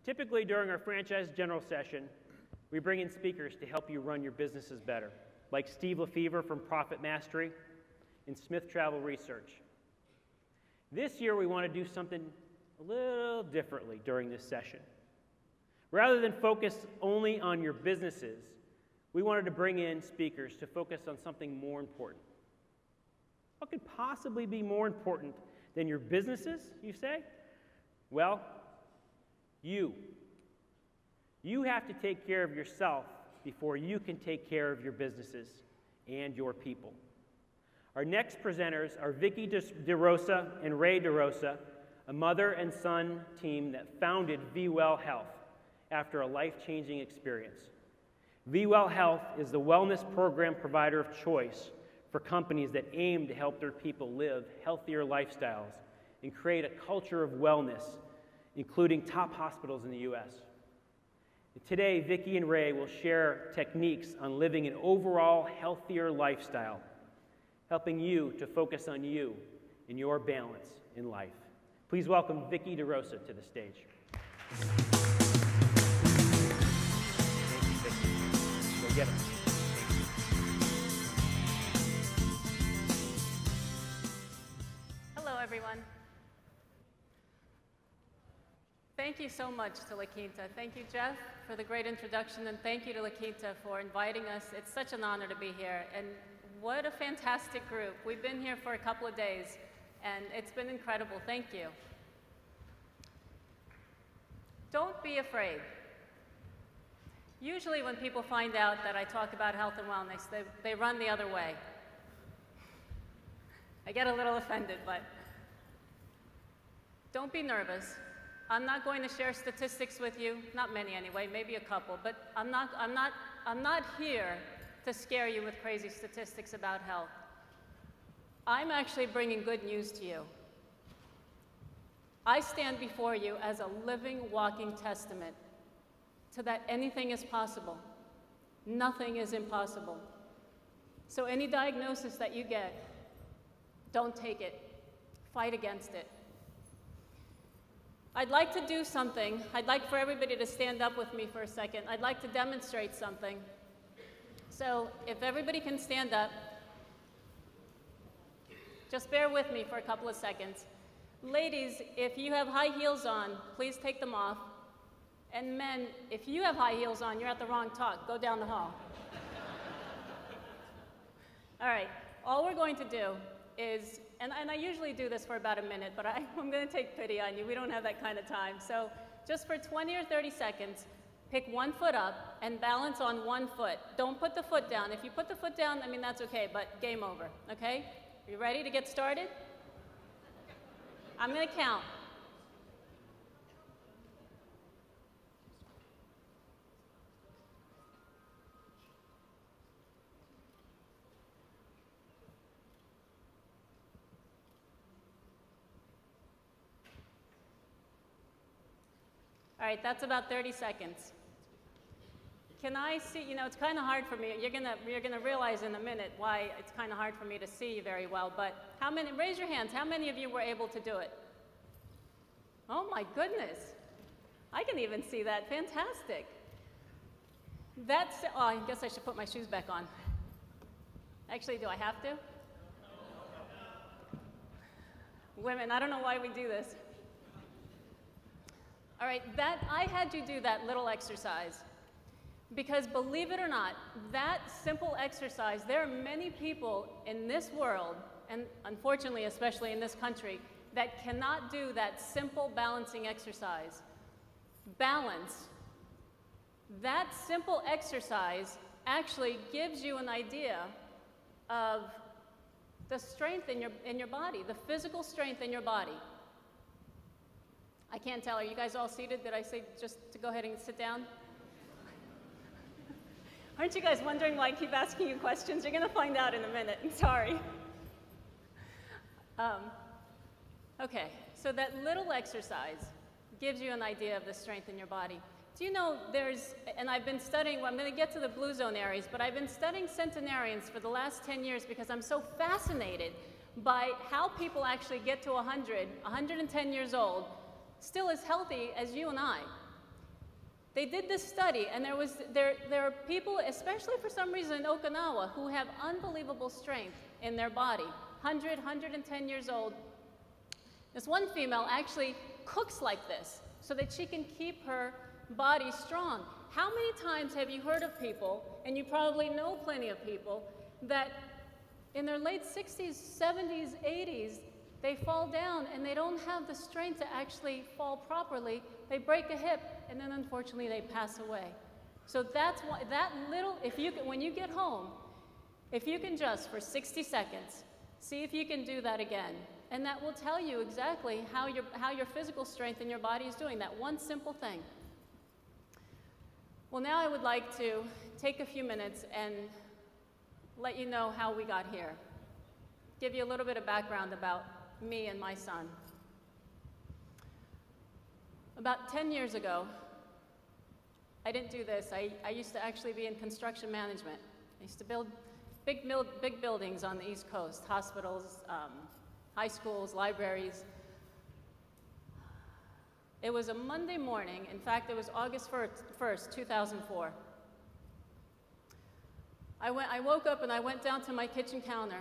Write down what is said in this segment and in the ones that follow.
Typically, during our franchise general session, we bring in speakers to help you run your businesses better, like Steve Lefevre from Profit Mastery and Smith Travel Research. This year, we want to do something a little differently during this session. Rather than focus only on your businesses, we wanted to bring in speakers to focus on something more important. What could possibly be more important than your businesses, you say? Well, you. You have to take care of yourself before you can take care of your businesses and your people. Our next presenters are Vicky DeRosa and Ray DeRosa, a mother and son team that founded VWell Health after a life-changing experience. VWell Health is the wellness program provider of choice for companies that aim to help their people live healthier lifestyles and create a culture of wellness, including top hospitals in the U.S. Today, Vicky and Ray will share techniques on living an overall healthier lifestyle, helping you to focus on you and your balance in life. Please welcome Vicky DeRosa to the stage. Thank you, Vicky. Go get it. Hello, everyone. Thank you so much to La Quinta. Thank you, Jeff, for the great introduction, and thank you to La Quinta for inviting us. It's such an honor to be here, and what a fantastic group. We've been here for a couple of days, and it's been incredible. Thank you. Don't be afraid. Usually when people find out that I talk about health and wellness, they run the other way. I get a little offended, but don't be nervous. I'm not going to share statistics with you, not many anyway, maybe a couple, but I'm not here to scare you with crazy statistics about health. I'm actually bringing good news to you. I stand before you as a living, walking testament to that anything is possible. Nothing is impossible. So any diagnosis that you get, don't take it. Fight against it. I'd like to do something. I'd like for everybody to stand up with me for a second. I'd like to demonstrate something. So if everybody can stand up, just bear with me for a couple of seconds. Ladies, if you have high heels on, please take them off. And men, if you have high heels on, you're at the wrong talk. Go down the hall. All right, all we're going to do is, and I usually do this for about a minute, but I'm going to take pity on you. We don't have that kind of time. So just for 20 or 30 seconds, pick one foot up and balance on one foot. Don't put the foot down. If you put the foot down, I mean, that's okay, but game over, okay? Are you ready to get started? I'm going to count. All right, that's about 30 seconds. Can I see, you know, it's kind of hard for me. You're gonna realize in a minute why it's kind of hard for me to see very well, but how many, raise your hands, how many of you were able to do it? Oh my goodness. I can even see that, fantastic. That's, oh, I guess I should put my shoes back on. Actually, do I have to? Women, I don't know why we do this. All right, I had you do that little exercise because believe it or not, that simple exercise, there are many people in this world, and unfortunately especially in this country, that cannot do that simple balancing exercise. Balance. That simple exercise actually gives you an idea of the strength in your body, the physical strength in your body. I can't tell, are you guys all seated? Did I say just to go ahead and sit down? Aren't you guys wondering why I keep asking you questions? You're gonna find out in a minute, I'm sorry. Okay, so that little exercise gives you an idea of the strength in your body. Do you know and I've been studying, well, I'm gonna get to the blue zone areas, but I've been studying centenarians for the last 10 years because I'm so fascinated by how people actually get to 100, 110 years old, still as healthy as you and I. They did this study, and there are people, especially for some reason in Okinawa, who have unbelievable strength in their body, 100, 110 years old. This one female actually cooks like this so that she can keep her body strong. How many times have you heard of people, and you probably know plenty of people, that in their late 60s, 70s, 80s, they fall down and they don't have the strength to actually fall properly. They break a hip, and then unfortunately they pass away. So that's why, that little, when you get home, if you can just for 60 seconds, see if you can do that again. And that will tell you exactly how your physical strength in your body is doing, that one simple thing. Well, now I would like to take a few minutes and let you know how we got here. Give you a little bit of background about me and my son. About 10 years ago, I didn't do this. I used to actually be in construction management. I used to build big buildings on the East Coast, hospitals, high schools, libraries. It was a Monday morning. In fact, it was August 1st, 2004. I woke up and I went down to my kitchen counter,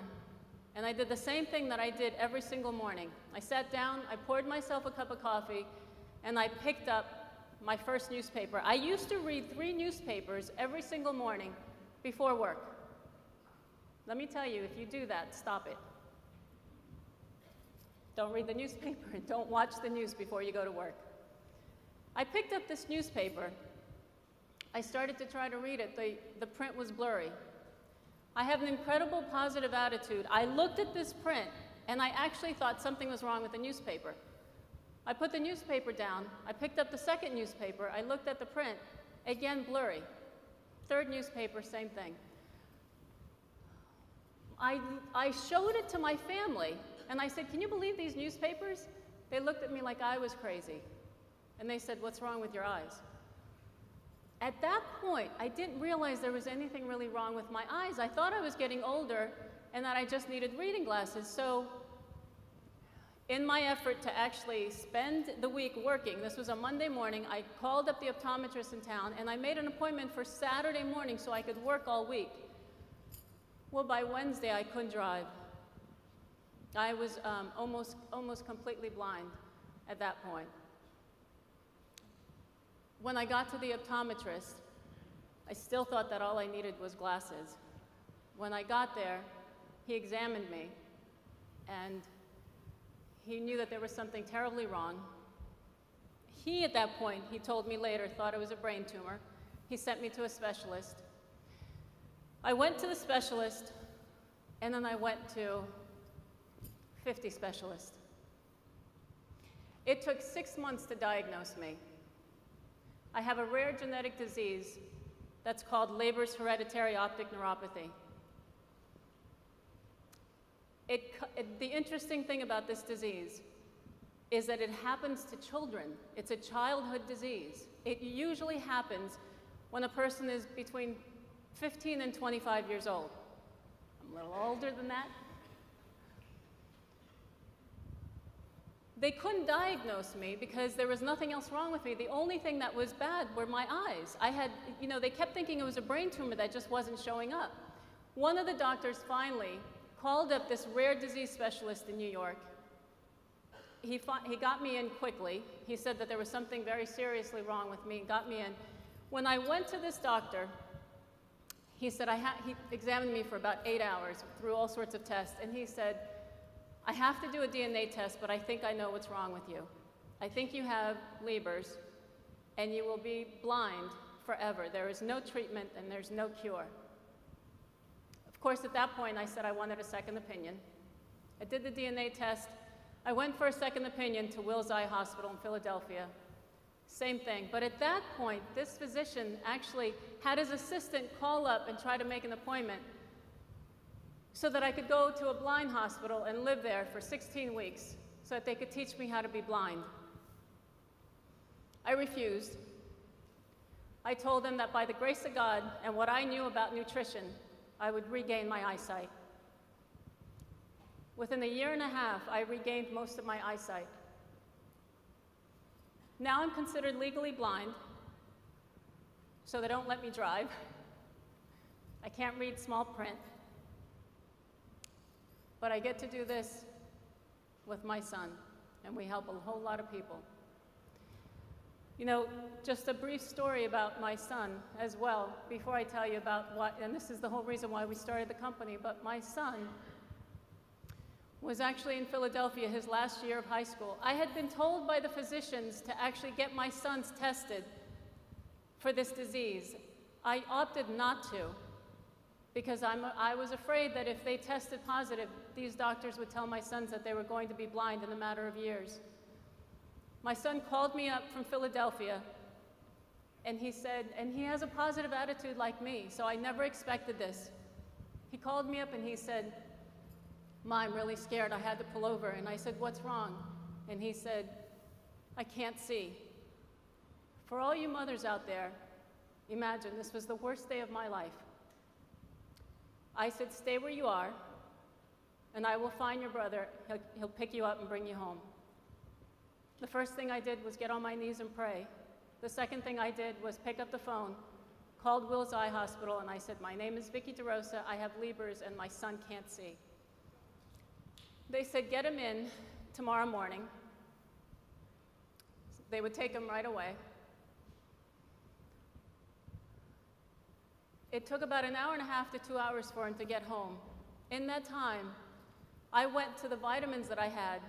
and I did the same thing that I did every single morning. I sat down, I poured myself a cup of coffee, and I picked up my first newspaper. I used to read 3 newspapers every single morning before work. Let me tell you, if you do that, stop it. Don't read the newspaper and don't watch the news before you go to work. I picked up this newspaper. I started to try to read it. The print was blurry. I have an incredible positive attitude. I looked at this print, and I actually thought something was wrong with the newspaper. I put the newspaper down. I picked up the second newspaper. I looked at the print. Again, blurry. Third newspaper, same thing. I showed it to my family, and I said, "Can you believe these newspapers?" They looked at me like I was crazy. And they said, "What's wrong with your eyes?" At that point, I didn't realize there was anything really wrong with my eyes. I thought I was getting older and that I just needed reading glasses. So in my effort to actually spend the week working, this was a Monday morning, I called up the optometrist in town, and I made an appointment for Saturday morning so I could work all week. Well, by Wednesday, I couldn't drive. I was almost completely blind at that point. When I got to the optometrist, I still thought that all I needed was glasses. When I got there, he examined me, and he knew that there was something terribly wrong. He, at that point, he told me later, thought it was a brain tumor. He sent me to a specialist. I went to the specialist, and then I went to 50 specialists. It took 6 months to diagnose me. I have a rare genetic disease that's called Leber's hereditary optic neuropathy. The interesting thing about this disease is that it happens to children. It's a childhood disease. It usually happens when a person is between 15 and 25 years old. I'm a little older than that. They couldn't diagnose me because there was nothing else wrong with me. The only thing that was bad were my eyes. They kept thinking it was a brain tumor that just wasn't showing up. One of the doctors finally called up this rare disease specialist in New York. He got me in quickly. He said that there was something very seriously wrong with me, got me in. When I went to this doctor, he said, he examined me for about 8 hours through all sorts of tests, and he said, "I have to do a DNA test, but I think I know what's wrong with you. I think you have Leber's, and you will be blind forever. There is no treatment, and there's no cure." Of course, at that point, I said I wanted a second opinion. I did the DNA test. I went for a second opinion to Wills Eye Hospital in Philadelphia. Same thing. But at that point, this physician actually had his assistant call up and try to make an appointment so that I could go to a blind hospital and live there for 16 weeks so that they could teach me how to be blind. I refused. I told them that by the grace of God and what I knew about nutrition, I would regain my eyesight. Within a year and a half, I regained most of my eyesight. Now I'm considered legally blind. so they don't let me drive. I can't read small print. But I get to do this with my son, and we help a whole lot of people. You know, just a brief story about my son as well, before I tell you about what, and this is the whole reason why we started the company, but my son was actually in Philadelphia his last year of high school. I had been told by the physicians to actually get my sons tested for this disease. I opted not to, because I was afraid that if they tested positive, these doctors would tell my sons that they were going to be blind in a matter of years. My son called me up from Philadelphia, and he said, and he has a positive attitude like me, so I never expected this. He called me up and he said, "Ma, I'm really scared, I had to pull over." And I said, "What's wrong?" And he said, "I can't see." For all you mothers out there, imagine this was the worst day of my life. I said, "Stay where you are, and I will find your brother. He'll pick you up and bring you home." The first thing I did was get on my knees and pray. The second thing I did was pick up the phone, called Will's Eye Hospital, and I said, "My name is Vicky DeRosa, I have Leber's, and my son can't see." They said, "Get him in tomorrow morning." They would take him right away. It took about an hour and a half to 2 hours for him to get home. In that time, I went to the vitamins that I had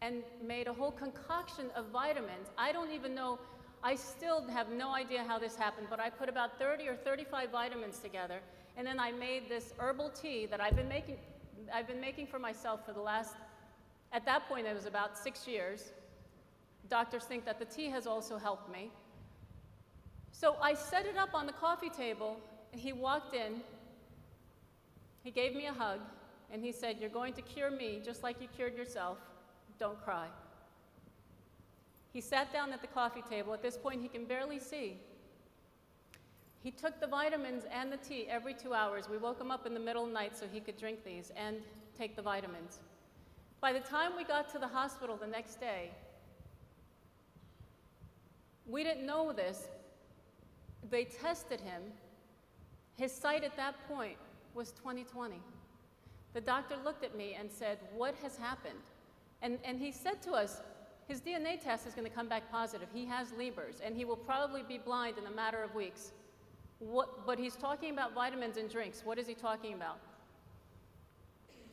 and made a whole concoction of vitamins. I don't even know, I still have no idea how this happened, but I put about 30 or 35 vitamins together, and then I made this herbal tea that I've been making for myself for the last, at that point it was about 6 years. Doctors think that the tea has also helped me. So I set it up on the coffee table, and he walked in, he gave me a hug, and he said, "You're going to cure me just like you cured yourself. Don't cry." He sat down at the coffee table. At this point, he can barely see. He took the vitamins and the tea every 2 hours. We woke him up in the middle of the night so he could drink these and take the vitamins. By the time we got to the hospital the next day, we didn't know this. They tested him. His sight at that point was 20/20. The doctor looked at me and said, "What has happened?" And he said to us, his DNA test is going to come back positive. He has Leber's, and he will probably be blind in a matter of weeks. But he's talking about vitamins and drinks. What is he talking about?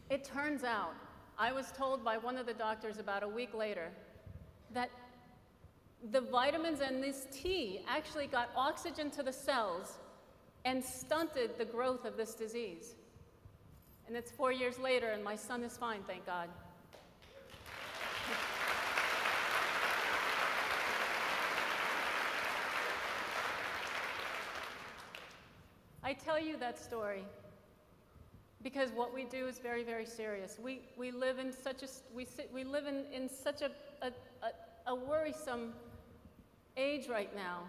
It turns out, I was told by one of the doctors about a week later that the vitamins and this tea actually got oxygen to the cells and stunted the growth of this disease. And it's 4 years later, and my son is fine, thank God. I tell you that story because what we do is very, very serious. We live in such a worrisome age right now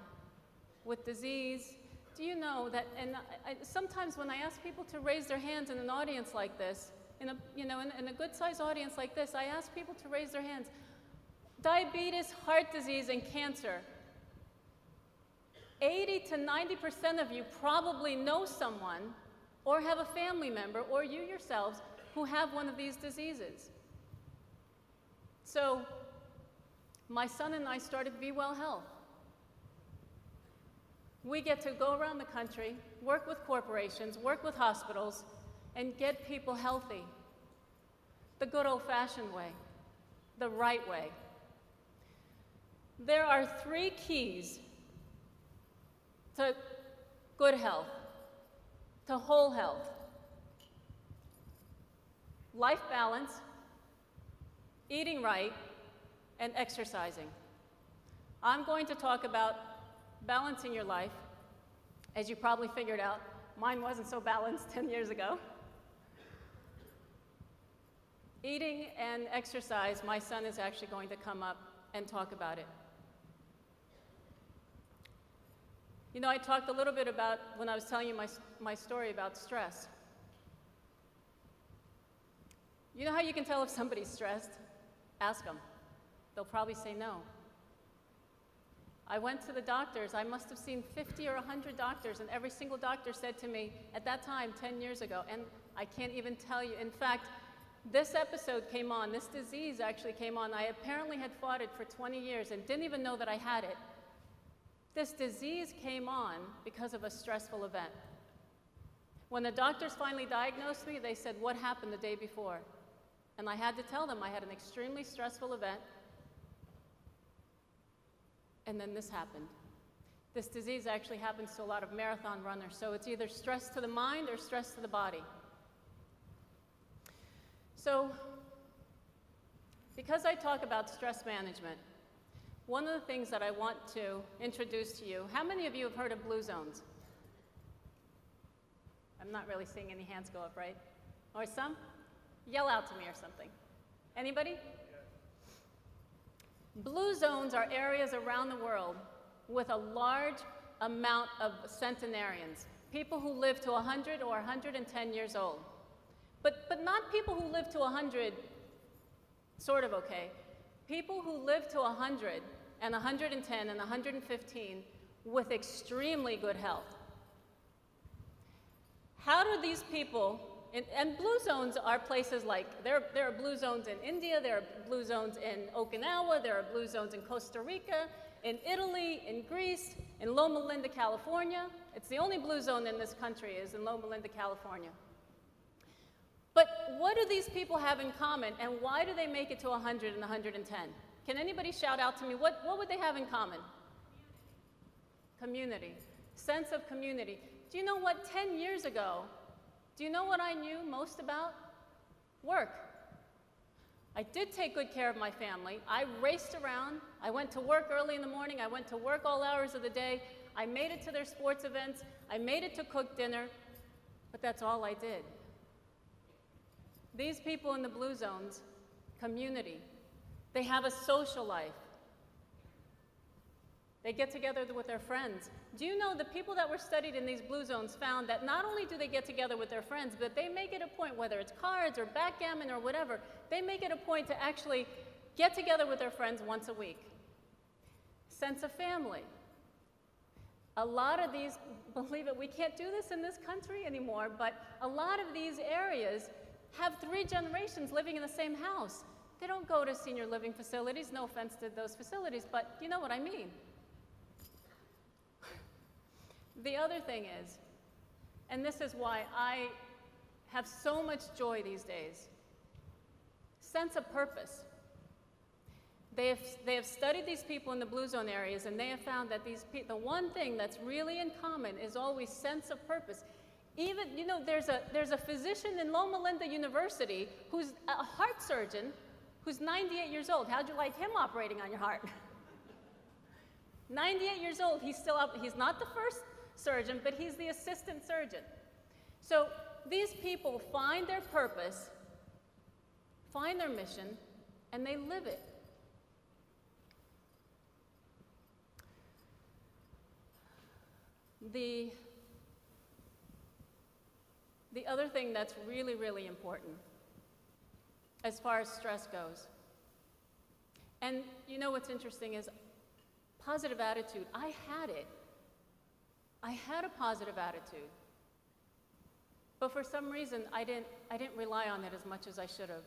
with disease. Do you know that, and sometimes when I ask people to raise their hands in an audience like this, in a good-sized audience like this, I ask people to raise their hands. Diabetes, heart disease, and cancer. 80 to 90% of you probably know someone or have a family member or you yourselves who have one of these diseases. So my son and I started Be Well Health. We get to go around the country, work with corporations, work with hospitals, and get people healthy. The good old-fashioned way, the right way. There are 3 keys to good health, to whole health. Life balance, eating right, and exercising. I'm going to talk about balancing your life. As you probably figured out, mine wasn't so balanced 10 years ago. Eating and exercise, my son is actually going to come up and talk about it. You know, I talked a little bit about, when I was telling you my story about stress. You know how you can tell if somebody's stressed? Ask them. They'll probably say no. I went to the doctors. I must have seen 50 or 100 doctors, and every single doctor said to me at that time, 10 years ago, and I can't even tell you. In fact, this episode came on, this disease actually came on. I apparently had fought it for 20 years and didn't even know that I had it. This disease came on because of a stressful event. When the doctors finally diagnosed me, they said, what happened the day before? And I had to tell them I had an extremely stressful event, and then this happened. This disease actually happens to a lot of marathon runners, so it's either stress to the mind or stress to the body. So, because I talk about stress management, one of the things that I want to introduce to you, how many of you have heard of blue zones? I'm not really seeing any hands go up, right? Or some? Yell out to me or something. Anybody? Blue zones are areas around the world with a large amount of centenarians, people who live to 100 or 110 years old. But not people who live to 100, sort of okay. People who live to 100 and 110 and 115 with extremely good health. How do these people, and blue zones are places like, there are blue zones in India, there are blue zones in Okinawa, there are blue zones in Costa Rica, in Italy, in Greece, in Loma Linda, California. It's the only blue zone in this country is in Loma Linda, California. But what do these people have in common, and why do they make it to 100 and 110? Can anybody shout out to me, what would they have in common? Community, sense of community. Do you know what, 10 years ago, do you know what I knew most about? Work. I did take good care of my family. I raced around. I went to work early in the morning. I went to work all hours of the day. I made it to their sports events. I made it to cook dinner, but that's all I did. These people in the blue zones, community, they have a social life. They get together with their friends. Do you know the people that were studied in these blue zones found that not only do they get together with their friends, but they make it a point, whether it's cards or backgammon or whatever, they make it a point to actually get together with their friends once a week. Sense of family. A lot of these, believe it, we can't do this in this country anymore, but a lot of these areas have 3 generations living in the same house. They don't go to senior living facilities, no offense to those facilities, but you know what I mean. The other thing is, and this is why I have so much joy these days, sense of purpose. They have studied these people in the blue zone areas, and they have found that the one thing that's really in common is always sense of purpose. Even, you know, there's a physician in Loma Linda University who's a heart surgeon who's 98 years old. How'd you like him operating on your heart? 98 years old, he's still up. He's not the first surgeon, but he's the assistant surgeon. So these people find their purpose, find their mission, and they live it. The other thing that's really, really important as far as stress goes, and you know what's interesting is positive attitude. I had it. I had a positive attitude. But for some reason, I didn't rely on it as much as I should have.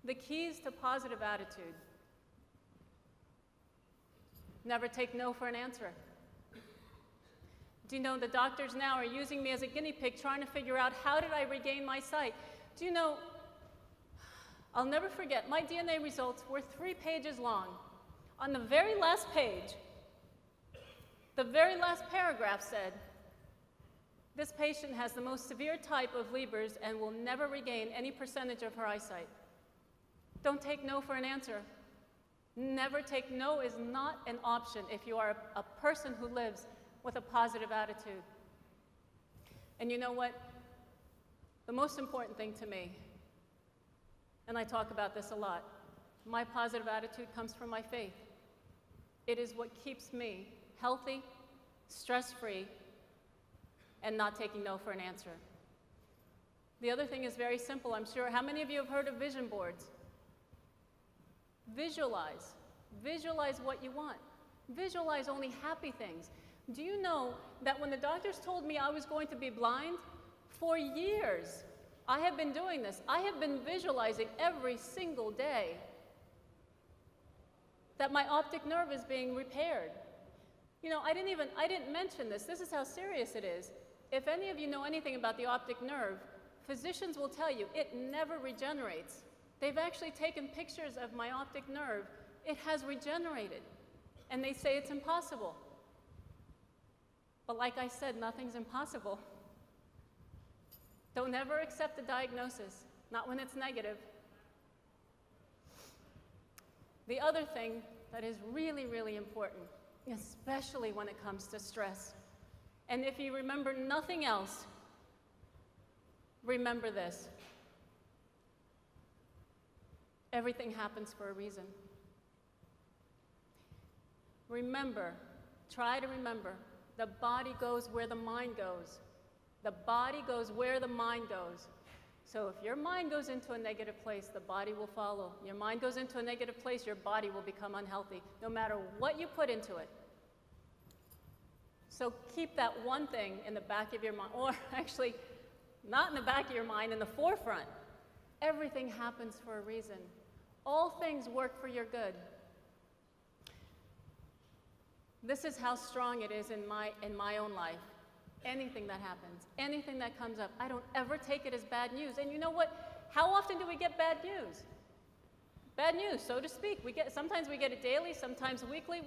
The keys to positive attitude: never take no for an answer. Do you know the doctors now are using me as a guinea pig trying to figure out how did I regain my sight? Do you know, I'll never forget, my DNA results were 3 pages long. On the very last page, the very last paragraph said, this patient has the most severe type of Leber's and will never regain any percentage of her eyesight. Don't take no for an answer. Never take no is not an option if you are a person who lives with a positive attitude. And you know what? The most important thing to me, and I talk about this a lot, my positive attitude comes from my faith. It is what keeps me healthy, stress-free, and not taking no for an answer. The other thing is very simple, I'm sure. How many of you have heard of vision boards? Visualize. Visualize what you want. Visualize only happy things. Do you know that when the doctors told me I was going to be blind, for years, I have been doing this. I have been visualizing every single day that my optic nerve is being repaired. You know, I didn't mention this. This is how serious it is. If any of you know anything about the optic nerve, physicians will tell you it never regenerates. They've actually taken pictures of my optic nerve. It has regenerated. And they say it's impossible. But like I said, nothing's impossible. Don't ever accept a diagnosis, not when it's negative. The other thing that is really, really important, especially when it comes to stress, and if you remember nothing else, remember this. Everything happens for a reason. Remember, try to remember, the body goes where the mind goes. The body goes where the mind goes. So if your mind goes into a negative place, the body will follow. Your mind goes into a negative place, your body will become unhealthy, no matter what you put into it. So keep that one thing in the back of your mind, or actually, not in the back of your mind, in the forefront. Everything happens for a reason. All things work for your good. This is how strong it is in my own life. Anything that happens, anything that comes up, I don't ever take it as bad news. And you know what? How often do we get bad news? Bad news, so to speak. Sometimes we get it daily, sometimes weekly.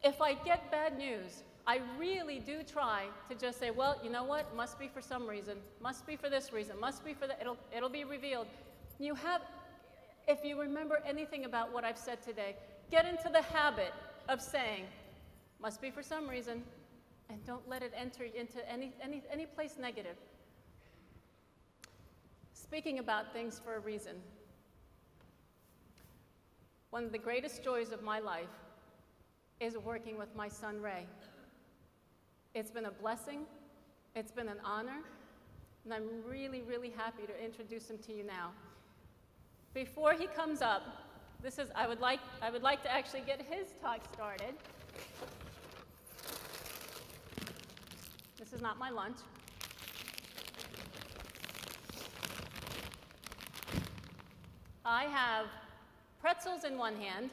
If I get bad news, I really do try to just say, well, you know what? Must be for some reason. Must be for this reason. Must be for that. It'll be revealed. If you remember anything about what I've said today, get into the habit of saying, must be for some reason. And don't let it enter into any place negative. Speaking about things for a reason, one of the greatest joys of my life is working with my son, Ray. It's been a blessing, it's been an honor, and I'm really, really happy to introduce him to you now. Before he comes up, I would like to actually get his talk started. This is not my lunch. I have pretzels in one hand,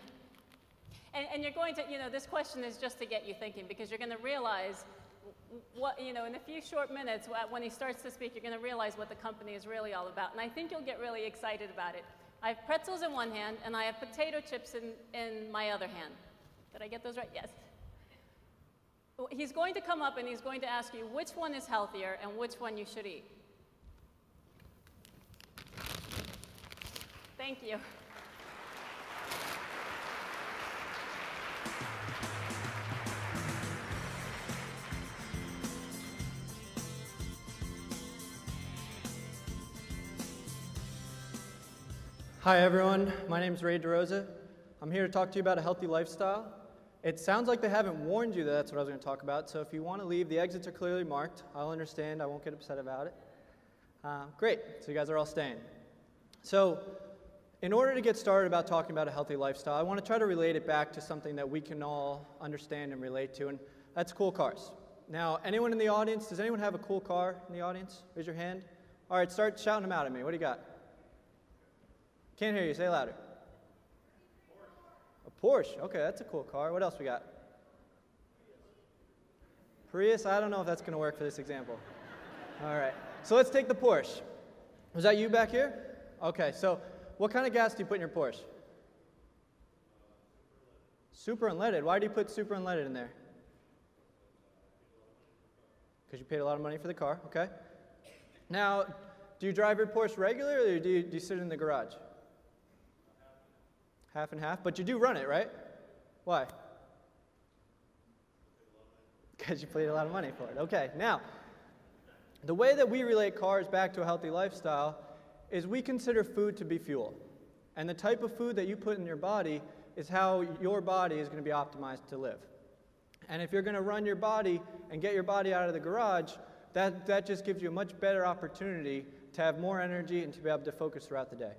and you're going to, this question is just to get you thinking, because you're going to realize in a few short minutes, when he starts to speak, you're going to realize what the company is really all about, and I think you'll get really excited about it. I have pretzels in one hand, and I have potato chips in my other hand. Did I get those right? Yes. He's going to come up and he's going to ask you which one is healthier and which one you should eat. Thank you. Hi everyone, my name is DeRosa. I'm here to talk to you about a healthy lifestyle. It sounds like they haven't warned you that that's what I was going to talk about, so if you want to leave, the exits are clearly marked. I'll understand, I won't get upset about it. Great, so you guys are all staying. So, in order to get started about talking about a healthy lifestyle, I want to try to relate it back to something that we can all understand and relate to, and that's cool cars. Now, anyone in the audience, does anyone have a cool car in the audience? Raise your hand. All right, start shouting them out at me. What do you got? Can't hear you, say it louder. A Porsche, okay, that's a cool car. What else we got? Prius, I don't know if that's going to work for this example. All right, so let's take the Porsche. Was that you back here? Okay, so what kind of gas do you put in your Porsche? Super unleaded. Why do you put super unleaded in there? Because you paid a lot of money for the car, okay. Now, do you drive your Porsche regularly or do you sit in the garage? Half and half, but you do run it, right? Why? Because you paid a lot of money for it. Okay, now, the way that we relate cars back to a healthy lifestyle is we consider food to be fuel. And the type of food that you put in your body is how your body is going to be optimized to live. And if you're going to run your body and get your body out of the garage, that just gives you a much better opportunity to have more energy and to be able to focus throughout the day.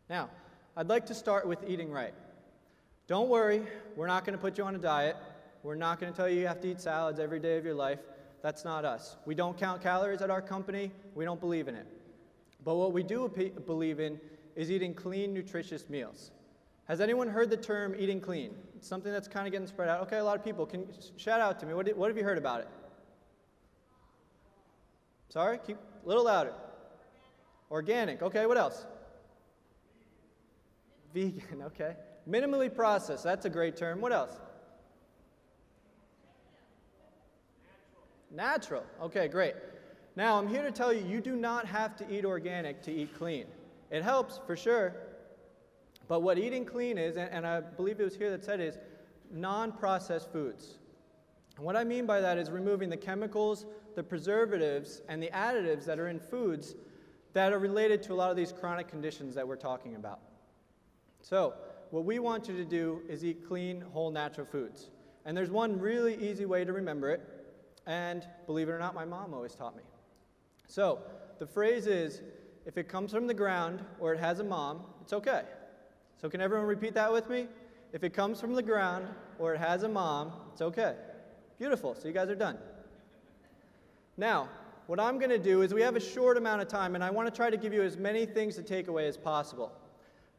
Now, I'd like to start with eating right. Don't worry, we're not going to put you on a diet. We're not going to tell you you have to eat salads every day of your life. That's not us. We don't count calories at our company. We don't believe in it. But what we do believe in is eating clean, nutritious meals. Has anyone heard the term eating clean? It's something that's kind of getting spread out. Okay, a lot of people. Can shout out to me. What have you heard about it? Sorry? Keep a little louder. Organic. Okay, what else? Vegan. Okay. Minimally processed. That's a great term. What else? Natural. Okay, great. Now, I'm here to tell you, you do not have to eat organic to eat clean. It helps, for sure. But what eating clean is, and I believe it was here that said it, is non-processed foods. And what I mean by that is removing the chemicals, the preservatives, and the additives that are in foods that are related to a lot of these chronic conditions that we're talking about. So, what we want you to do is eat clean, whole, natural foods. And there's one really easy way to remember it, and believe it or not, my mom always taught me. So, the phrase is, if it comes from the ground or it has a mom, it's okay. So can everyone repeat that with me? If it comes from the ground or it has a mom, it's okay. Beautiful, so you guys are done. Now, what I'm going to do is we have a short amount of time, and I want to try to give you as many things to take away as possible.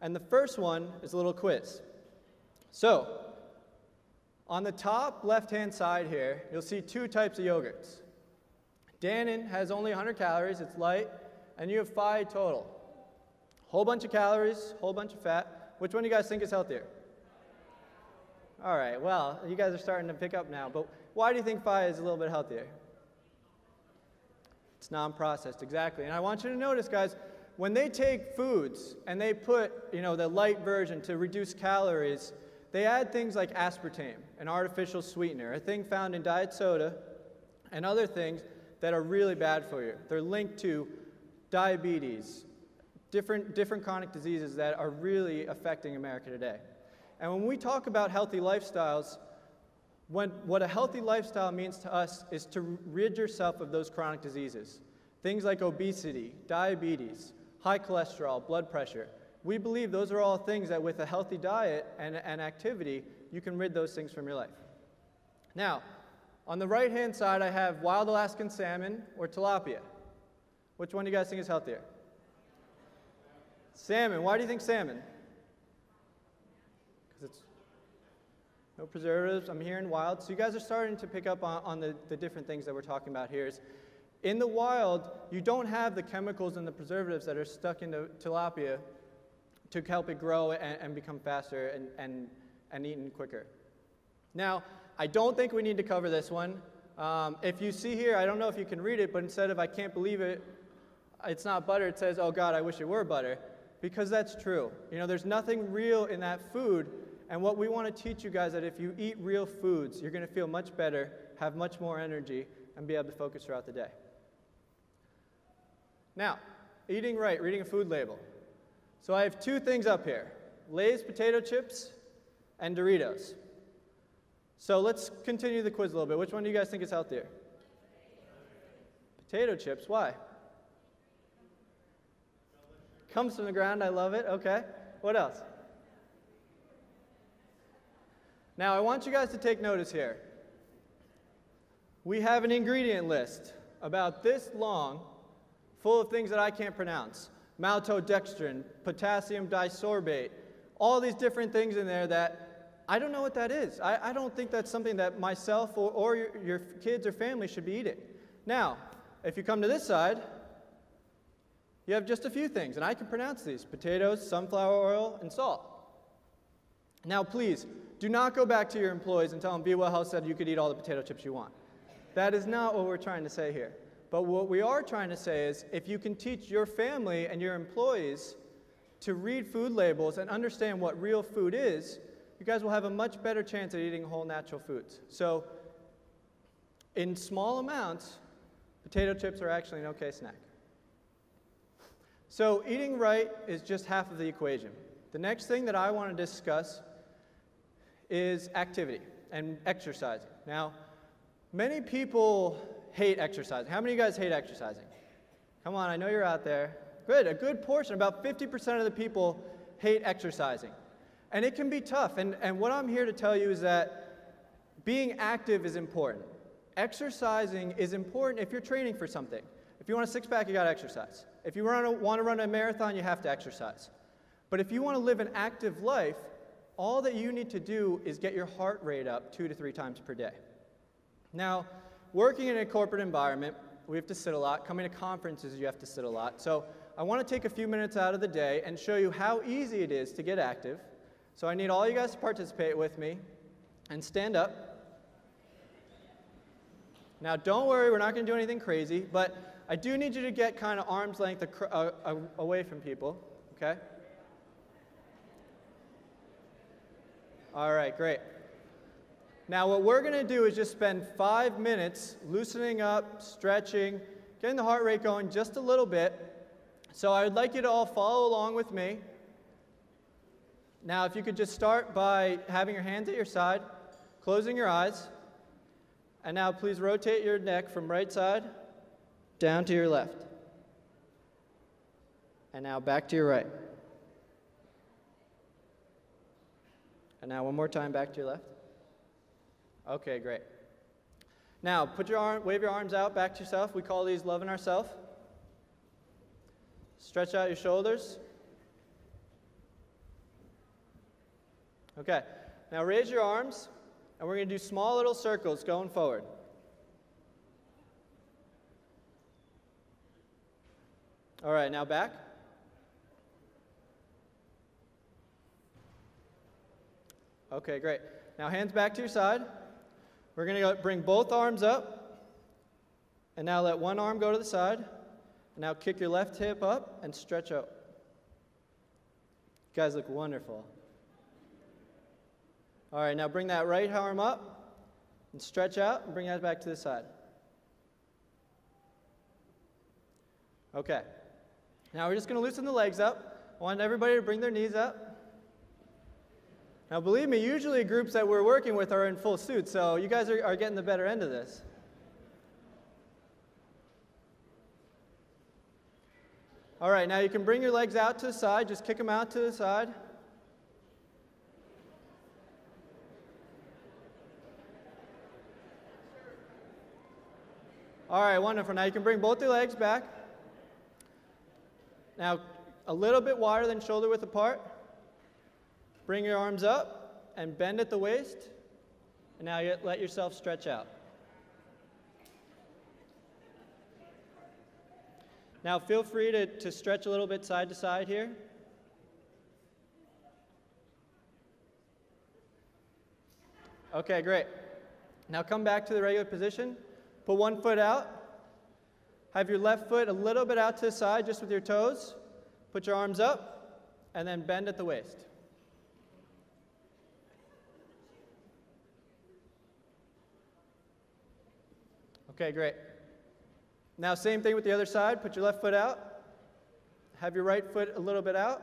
And the first one is a little quiz. So, on the top left-hand side here, you'll see two types of yogurts. Dannon has only 100 calories, it's light, and you have 5 total. Whole bunch of calories, whole bunch of fat. Which one do you guys think is healthier? All right, well, you guys are starting to pick up now, but why do you think 5 is a little bit healthier? It's non-processed, exactly. And I want you to notice, guys, when they take foods and they put, the light version to reduce calories, they add things like aspartame, an artificial sweetener, a thing found in diet soda, and other things that are really bad for you. They're linked to diabetes, different chronic diseases that are really affecting America today. And when we talk about healthy lifestyles, what a healthy lifestyle means to us is to rid yourself of those chronic diseases. Things like obesity, diabetes, high cholesterol, blood pressure. We believe those are all things that with a healthy diet and activity, you can rid those things from your life. Now, on the right-hand side, I have wild Alaskan salmon or tilapia. Which one do you guys think is healthier? Salmon. Why do you think salmon? Because it's no preservatives. I'm hearing wild. So you guys are starting to pick up on the different things that we're talking about here. In the wild, you don't have the chemicals and the preservatives that are stuck into tilapia to help it grow and become faster and eaten quicker. Now, I don't think we need to cover this one. If you see here, I don't know if you can read it, but instead of I can't believe it, it's not butter, it says, oh God, I wish it were butter. Because that's true. There's nothing real in that food, and what we want to teach you guys is that if you eat real foods, you're going to feel much better, have much more energy, and be able to focus throughout the day. Now, eating right, reading a food label. So I have 2 things up here, Lay's potato chips and Doritos. So let's continue the quiz a little bit. Which one do you guys think is healthier? Potato chips, why? Comes from the ground, I love it, okay. What else? Now I want you guys to take notice here. We have an ingredient list about this long, full of things that I can't pronounce. Maltodextrin, potassium disorbate, all these different things in there that I don't know what that is. I don't think that's something that myself or your kids or family should be eating. Now, if you come to this side, you have just a few things, and I can pronounce these: potatoes, sunflower oil, and salt. Now, please, do not go back to your employees and tell them Be Well Health said you could eat all the potato chips you want. That is not what we're trying to say here. But what we are trying to say is, if you can teach your family and your employees to read food labels and understand what real food is, you guys will have a much better chance at eating whole natural foods. So, in small amounts, potato chips are actually an okay snack. So eating right is just half of the equation. The next thing that I want to discuss is activity and exercising. Now, many people hate exercising. How many of you guys hate exercising? Come on, I know you're out there. Good, a good portion, about 50% of the people hate exercising. And it can be tough. And what I'm here to tell you is that being active is important. Exercising is important if you're training for something. If you want a six-pack, you got to exercise. If you want to run a marathon, you have to exercise. But if you want to live an active life, all that you need to do is get your heart rate up 2 to 3 times per day. Now, working in a corporate environment, we have to sit a lot. Coming to conferences, you have to sit a lot. So I want to take a few minutes out of the day and show you how easy it is to get active. So I need all you guys to participate with me and stand up. Now, don't worry, we're not going to do anything crazy, but I do need you to get kind of arm's length away from people, okay? All right, great. Now, what we're going to do is just spend 5 minutes loosening up, stretching, getting the heart rate going just a little bit. So I would like you to all follow along with me. Now, if you could just start by having your hands at your side, closing your eyes. And now please rotate your neck from right side down to your left. And now back to your right. And now one more time back to your left. Okay, great. Now wave your arms out back to yourself. We call these loving ourselves. Stretch out your shoulders. Okay, now raise your arms. And we're going to do small little circles going forward. All right, now back. Okay, great. Now hands back to your side. We're going to bring both arms up. And now let one arm go to the side. And now kick your left hip up and stretch out. You guys look wonderful. All right, now bring that right arm up and stretch out and bring that back to the side. Okay. Now we're just going to loosen the legs up. I want everybody to bring their knees up. Now believe me, usually groups that we're working with are in full suits, so you guys are getting the better end of this. All right, now you can bring your legs out to the side. Just kick them out to the side. All right, wonderful. Now you can bring both your legs back. Now, a little bit wider than shoulder width apart. Bring your arms up and bend at the waist. And now you let yourself stretch out. Now feel free to stretch a little bit side to side here. Okay, great. Now come back to the regular position. Put one foot out. Have your left foot a little bit out to the side just with your toes. Put your arms up and then bend at the waist. Okay, great. Now same thing with the other side. Put your left foot out. Have your right foot a little bit out.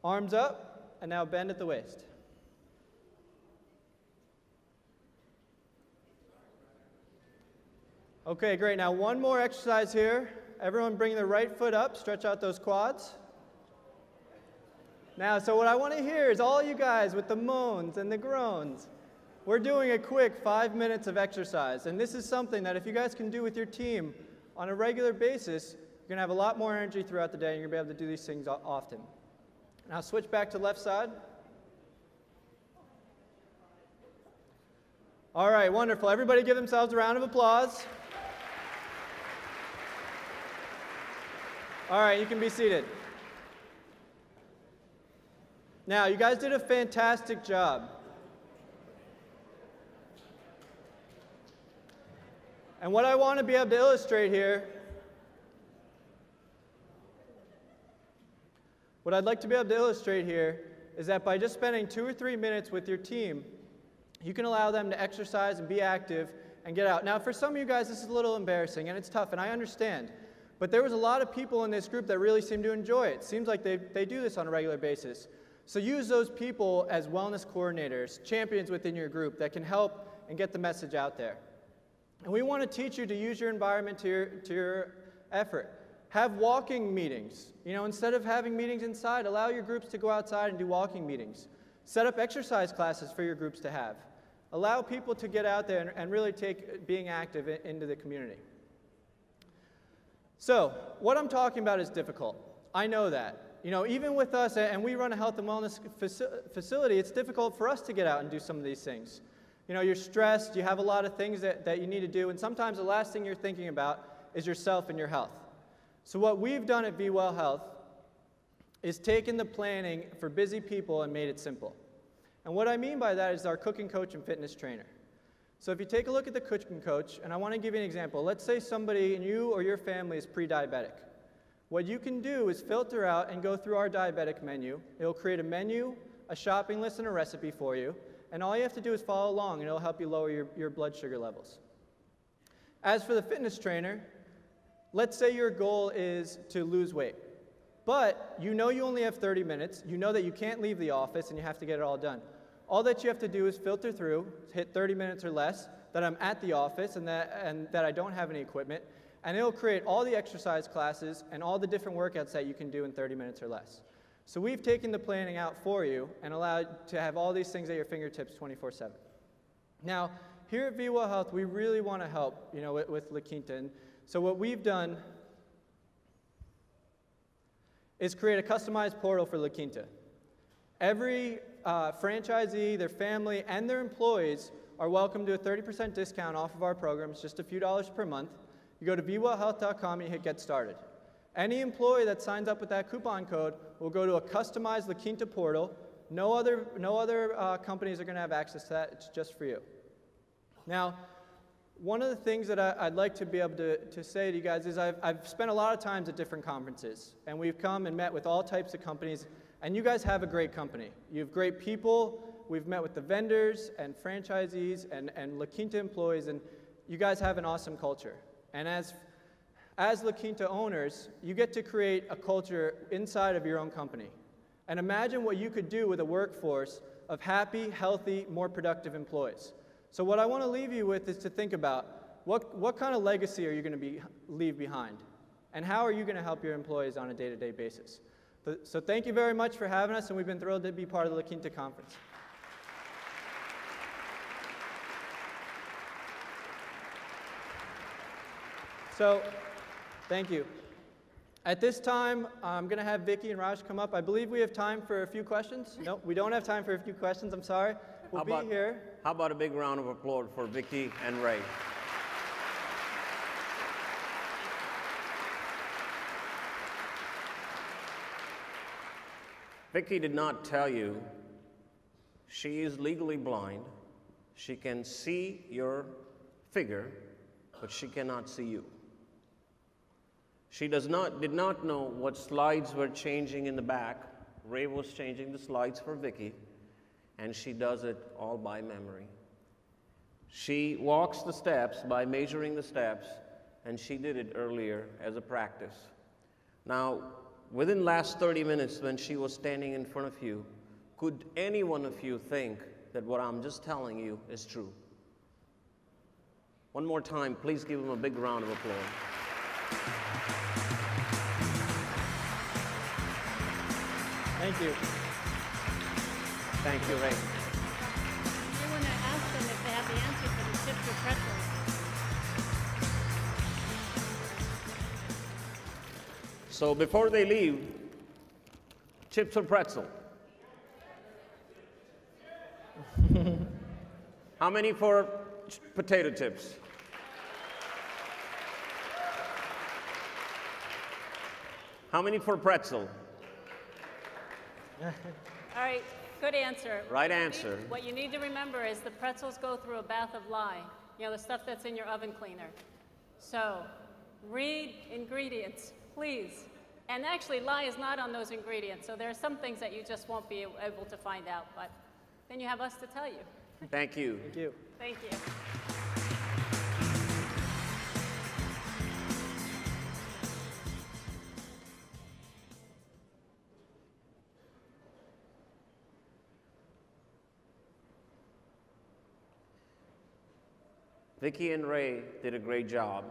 Arms up, and now bend at the waist. Okay, great. Now one more exercise here. Everyone bring their right foot up. Stretch out those quads. Now, so what I want to hear is all you guys with the moans and the groans. We're doing a quick 5 minutes of exercise, and this is something that if you guys can do with your team on a regular basis, you're going to have a lot more energy throughout the day, and you're going to be able to do these things often. Now switch back to left side. All right, wonderful. Everybody give themselves a round of applause. All right, you can be seated. Now, you guys did a fantastic job. And what I want to be able to illustrate here, what I'd like to be able to illustrate here is that by just spending 2 or 3 minutes with your team, you can allow them to exercise and be active and get out. Now, for some of you guys, this is a little embarrassing, and it's tough, and I understand. But there was a lot of people in this group that really seemed to enjoy it. It seems like they do this on a regular basis. So use those people as wellness coordinators, champions within your group that can help and get the message out there. And we want to teach you to use your environment to your effort. Have walking meetings. You know, instead of having meetings inside, allow your groups to go outside and do walking meetings. Set up exercise classes for your groups to have. Allow people to get out there and really take being active into the community. So, what I'm talking about is difficult. I know that. You know, even with us, and we run a health and wellness facility, it's difficult for us to get out and do some of these things. You know, you're stressed, you have a lot of things that you need to do, and sometimes the last thing you're thinking about is yourself and your health. So what we've done at Be Well Health is taken the planning for busy people and made it simple. And what I mean by that is our cooking coach and fitness trainer. So if you take a look at the cooking coach, and I want to give you an example. Let's say somebody, you or your family, is pre-diabetic. What you can do is filter out and go through our diabetic menu. It'll create a menu, a shopping list, and a recipe for you. And all you have to do is follow along, and it'll help you lower your blood sugar levels. As for the fitness trainer, let's say your goal is to lose weight. But you know you only have 30 minutes. You know that you can't leave the office, and you have to get it all done. All that you have to do is filter through, hit 30 minutes or less, that I'm at the office and that I don't have any equipment, and it'll create all the exercise classes and all the different workouts that you can do in 30 minutes or less. So we've taken the planning out for you and allowed to have all these things at your fingertips 24/7. Now, here at Be Well Health, we really want to help, you know, with La Quinta. And so what we've done is create a customized portal for La Quinta. Every franchisee, their family, and their employees are welcome to a 30% discount off of our programs, just a few dollars per month. You go to BeWellHealth.com and you hit Get Started. Any employee that signs up with that coupon code will go to a customized La Quinta portal. No other companies are going to have access to that. It's just for you. Now, one of the things that I'd like to be able to say to you guys is I've spent a lot of times at different conferences, and we've come and met with all types of companies, and you guys have a great company. You have great people. We've met with the vendors and franchisees and La Quinta employees, and you guys have an awesome culture. And as La Quinta owners, you get to create a culture inside of your own company. And imagine what you could do with a workforce of happy, healthy, more productive employees. So what I want to leave you with is to think about what kind of legacy are you going to leave behind? And how are you going to help your employees on a day-to-day basis? So thank you very much for having us, and we've been thrilled to be part of the La Quinta conference. So, thank you. At this time, I'm going to have Vicky and Raj come up. I believe we have time for a few questions. No, we don't have time for a few questions. I'm sorry. We'll be here. How about a big round of applause for Vicky and Ray? Vicky did not tell you she is legally blind. She can see your figure, but she cannot see you. She did not know what slides were changing in the back. Ray was changing the slides for Vicky, and she does it all by memory. She walks the steps by measuring the steps, and she did it earlier as a practice. Now, within the last 30 minutes when she was standing in front of you, could any one of you think that what I'm just telling you is true? One more time, please give them a big round of applause. Thank you. Thank you, Ray. I want to ask them if they have the answer for the chips or pretzels. So before they leave, chips or pretzel? How many for potato chips? How many for pretzel? All right, good answer. Right answer. What you need to remember is the pretzels go through a bath of lye. You know, the stuff that's in your oven cleaner. So, read ingredients, please. And actually, lye is not on those ingredients, so there are some things that you just won't be able to find out, but then you have us to tell you. Thank you. Thank you. Thank you. Vicky and Ray did a great job.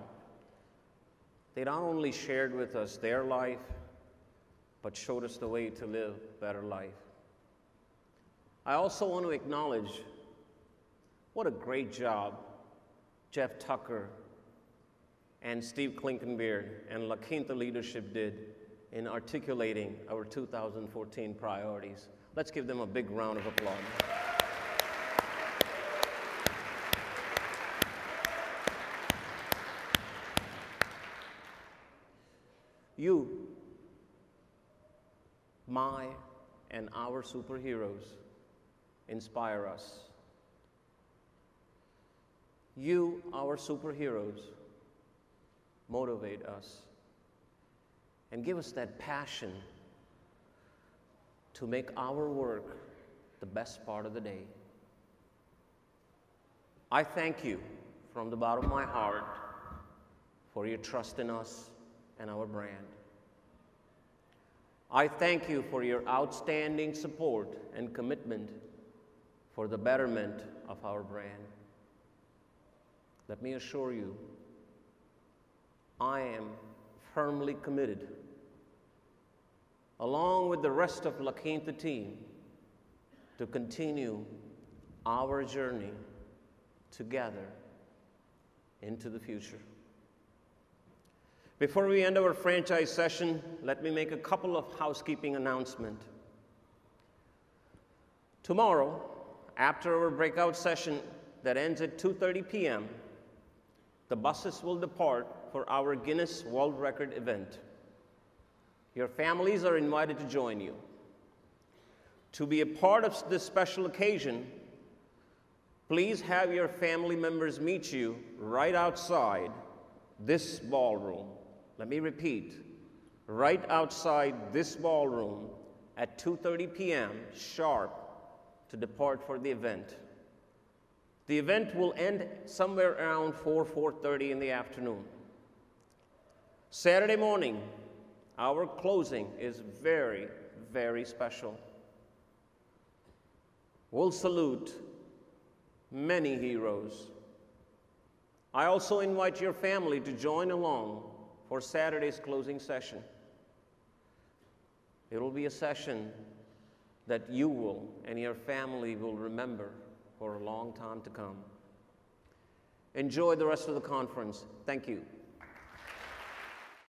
They not only shared with us their life, but showed us the way to live a better life. I also want to acknowledge what a great job Jeff Tucker and Steve Klinkenbeard and La Quinta leadership did in articulating our 2014 priorities. Let's give them a big round of applause. You, my and our superheroes, inspire us. You, our superheroes, motivate us and give us that passion to make our work the best part of the day. I thank you from the bottom of my heart for your trust in us and our brand. I thank you for your outstanding support and commitment for the betterment of our brand. Let me assure you, I am firmly committed, along with the rest of La Quinta team, to continue our journey together into the future. Before we end our franchise session, let me make a couple of housekeeping announcements. Tomorrow, after our breakout session that ends at 2:30 p.m., the buses will depart for our Guinness World Record event. Your families are invited to join you. To be a part of this special occasion, please have your family members meet you right outside this ballroom. Let me repeat, right outside this ballroom at 2:30 p.m. sharp to depart for the event. The event will end somewhere around 4:30 in the afternoon. Saturday morning, our closing is very, very special. We'll salute many heroes. I also invite your family to join along for Saturday's closing session. It will be a session that you will and your family will remember for a long time to come. Enjoy the rest of the conference. Thank you.